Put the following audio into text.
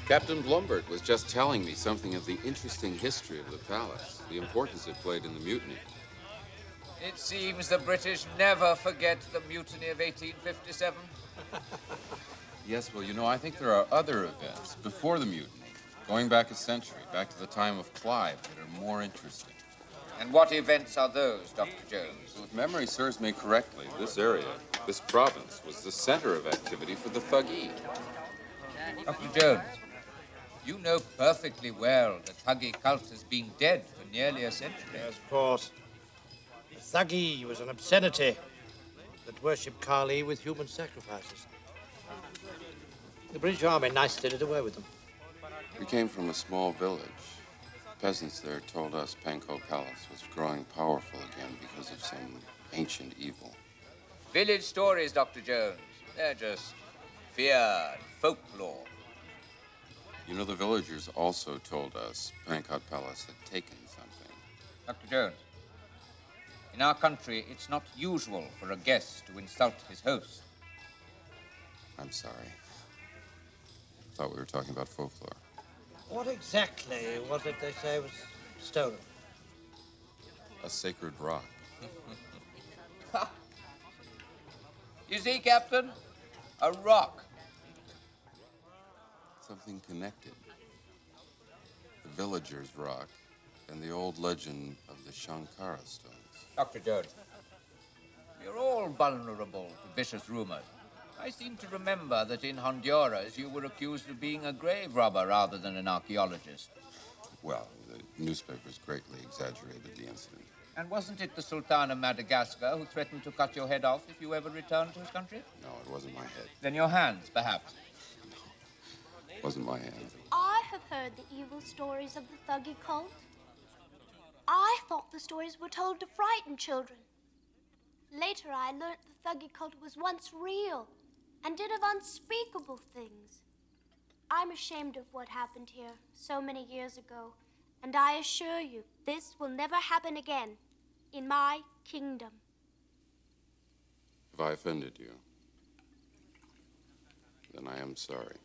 Captain Blumbert was just telling me something of the interesting history of the palace, the importance it played in the mutiny. It seems the British never forget the mutiny of 1857. Yes, well, I think there are other events before the mutiny, going back a century, back to the time of Clive, that are more interesting. And what events are those, Dr. Jones? So if memory serves me correctly, this area, this province, was the center of activity for the Thugee. Dr. Jones, you know perfectly well that Thugee Cult has been dead for nearly a century. Yes, of course. The Thugee was an obscenity that worshipped Kali with human sacrifices. The British Army nicely did away with them. We came from a small village. Peasants there told us Pankow Palace was growing powerful again because of some ancient evil. Village stories, Dr. Jones. They're just fear and folklore. The villagers also told us Pankow Palace had taken something. Dr. Jones, in our country, it's not usual for a guest to insult his host. I'm sorry. I thought we were talking about folklore. What exactly was it they say was stolen? A sacred rock. You see, Captain? A rock. Something connected. The villagers' rock and the old legend of the Shankara stones. Dr. Jones, you're all vulnerable to vicious rumors. I seem to remember that in Honduras you were accused of being a grave robber rather than an archaeologist. Well, the newspapers greatly exaggerated the incident. And wasn't it the Sultan of Madagascar who threatened to cut your head off if you ever returned to his country? No, it wasn't my head. Then your hands, perhaps. It wasn't my hand. I have heard the evil stories of the Thugee Cult. I thought the stories were told to frighten children. Later, I learnt the Thugee Cult was once real and did of unspeakable things. I'm ashamed of what happened here so many years ago, and I assure you, this will never happen again in my kingdom. If I offended you, then I am sorry.